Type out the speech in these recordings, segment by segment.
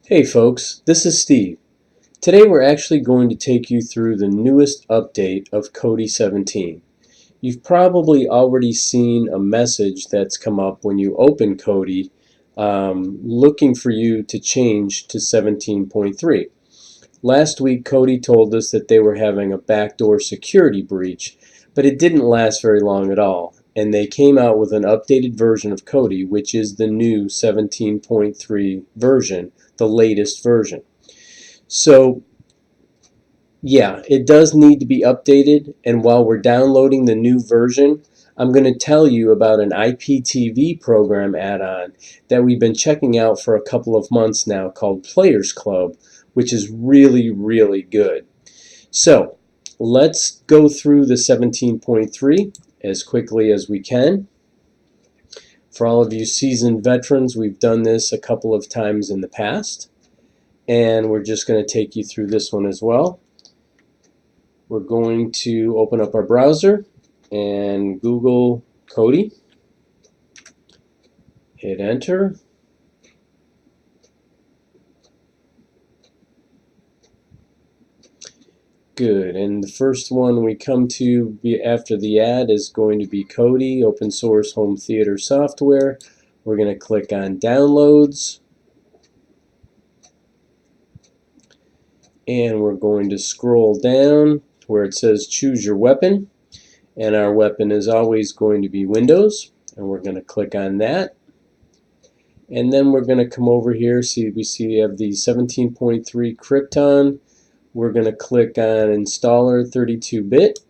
Hey folks, this is Steve. Today we're actually going to take you through the newest update of Kodi 17. You've probably already seen a message that's come up when you open Kodi looking for you to change to 17.3. Last week Kodi told us that they were having a backdoor security breach, but it didn't last very long at all, and they came out with an updated version of Kodi, which is the new 17.3 version, the latest version. So yeah, it does need to be updated, and while we're downloading the new version, I'm going to tell you about an IPTV program add-on that we've been checking out for a couple of months now called Players Club, which is really, really good. So let's go through the 17.3 as quickly as we can. For all of you seasoned veterans, we've done this a couple of times in the past, and we're just going to take you through this one as well. We're going to open up our browser and Google Kodi. Hit enter. Good, and the first one we come to after the ad is going to be Kodi, open source home theater software. We're going to click on downloads, and we're going to scroll down where it says choose your weapon, and our weapon is always going to be Windows, and we're going to click on that. And then we're going to come over here, we have the 17.3 Krypton. We're going to click on installer 32-bit,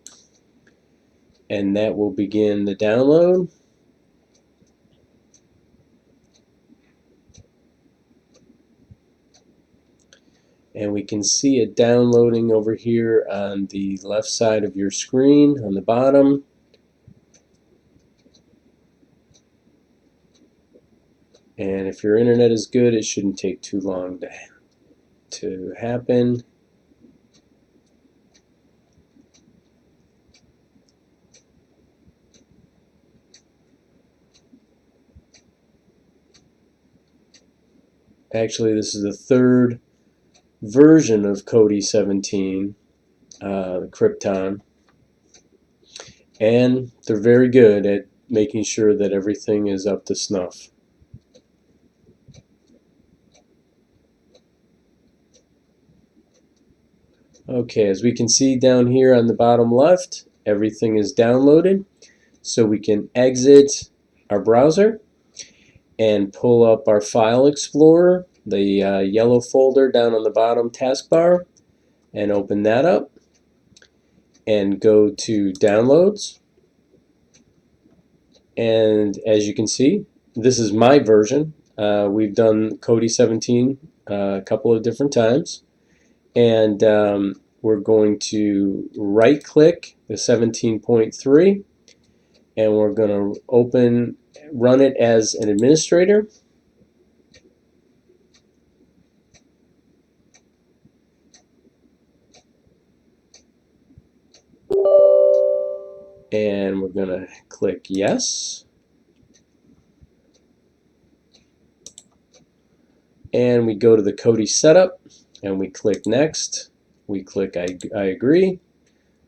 and that will begin the download. And we can see it downloading over here on the left side of your screen on the bottom. And if your internet is good, it shouldn't take too long to happen. Actually, this is the third version of Kodi 17, the Krypton, and they're very good at making sure that everything is up to snuff. Okay, as we can see down here on the bottom left, everything is downloaded, so we can exit our browser and pull up our file explorer, the yellow folder down on the bottom taskbar, and open that up and go to downloads. And as you can see, this is my version. We've done Kodi 17 a couple of different times, and we're going to right click the 17.3, and we're going to run it as an administrator. And we're going to click yes. And we go to the Kodi setup and we click next. We click I agree.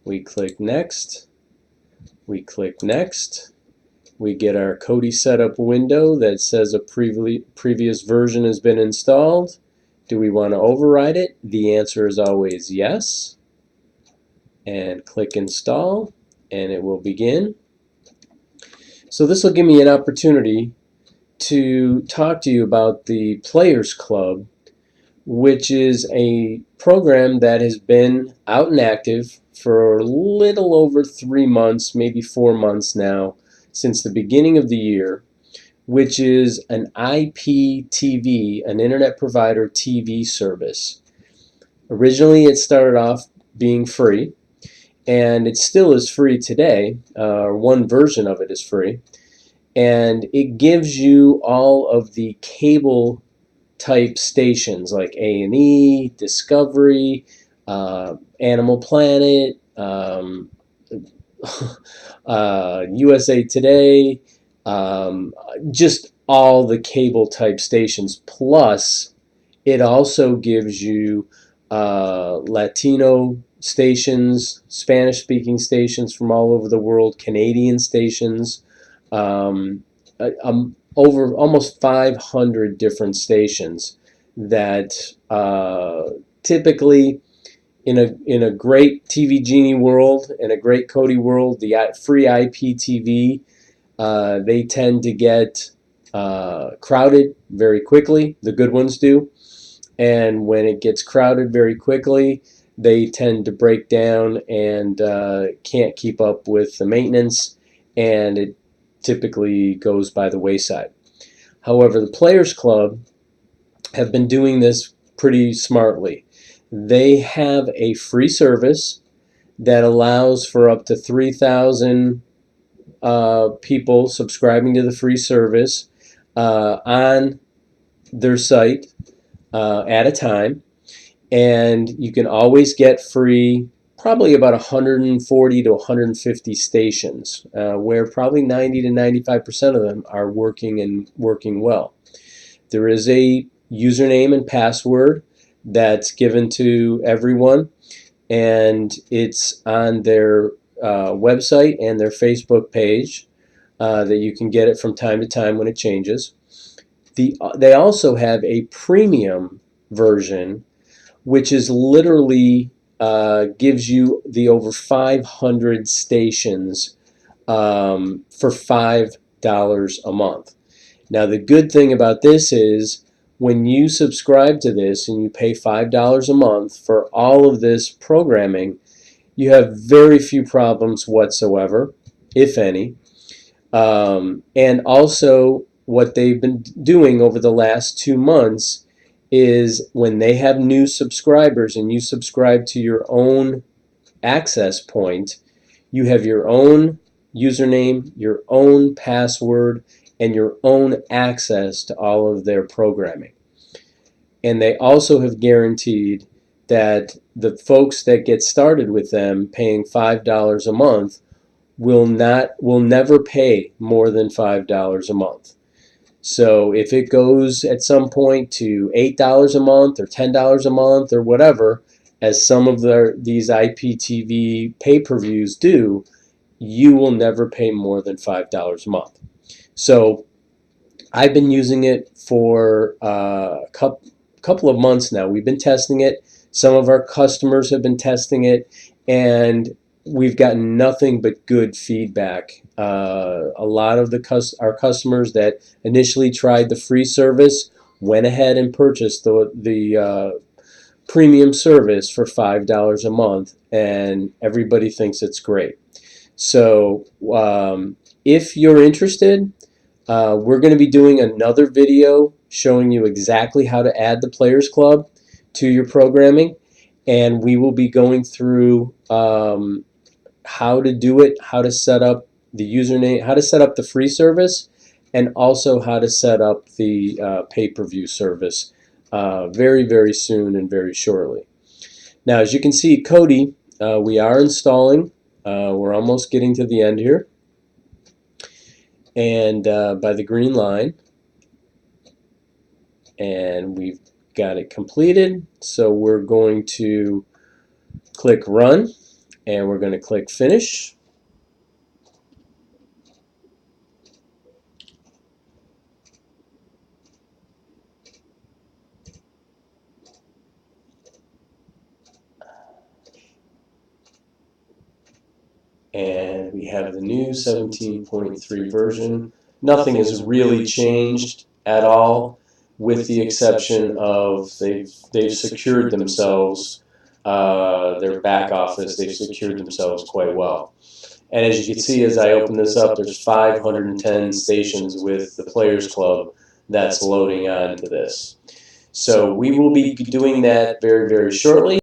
We click next. We click next. We get our Kodi setup window that says a previous version has been installed. Do we want to override it? The answer is always yes. And click install, and it will begin. So this will give me an opportunity to talk to you about the Players Club, which is a program that has been out and active for a little over 3 months, maybe 4 months now, since the beginning of the year, which is an IPTV, an Internet Provider TV service. Originally it started off being free, and it still is free today. One version of it is free, and it gives you all of the cable type stations like A&E, Discovery, Animal Planet, USA Today, just all the cable type stations, plus It also gives you Latino stations, Spanish-speaking stations from all over the world, Canadian stations, um, over almost 500 different stations that typically in a great TVG world, in a great Kodi world, the free IPTV, they tend to get crowded very quickly. The good ones do. And when it gets crowded very quickly, they tend to break down and can't keep up with the maintenance, and it typically goes by the wayside. However, the Players Club have been doing this pretty smartly. They have a free service that allows for up to 3,000 people subscribing to the free service on their site at a time, and you can always get free probably about 140 to 150 stations, where probably 90 to 95% of them are working and working well. There is a username and password that's given to everyone, and it's on their website and their Facebook page that you can get it from time to time when it changes. They also have a premium version, which is literally gives you the over 500 stations for $5 a month. Now, the good thing about this is when you subscribe to this and you pay $5 a month for all of this programming, you have very few problems whatsoever, if any. And also, what they've been doing over the last 2 months is when they have new subscribers and you subscribe to your own access point, you have your own username, your own password, and your own access to all of their programming. And they also have guaranteed that the folks that get started with them paying $5 a month will never pay more than $5 a month. So if it goes at some point to $8 a month or $10 a month or whatever, as some of these IPTV pay-per-views do, you will never pay more than $5 a month. So I've been using it for a couple of months now. We've been testing it. Some of our customers have been testing it, and we've gotten nothing but good feedback. A lot of our customers that initially tried the free service went ahead and purchased the premium service for $5 a month, and everybody thinks it's great. So if you're interested, we're going to be doing another video showing you exactly how to add the Players Club to your programming, and we will be going through how to do it, how to set up the username, how to set up the free service, and also how to set up the pay-per-view service very, very soon and very shortly. Now, as you can see, Kodi, we are installing. We're almost getting to the end here. And by the green line. And we've got it completed. So we're going to click Run, and we're going to click Finish. And we have the new 17.3 version. Nothing has really changed at all, with the exception of they've secured themselves, their back office, they've secured themselves quite well. And as you can see, as I open this up, there's 510 stations with the Players Club that's loading onto this. So we will be doing that very, very shortly.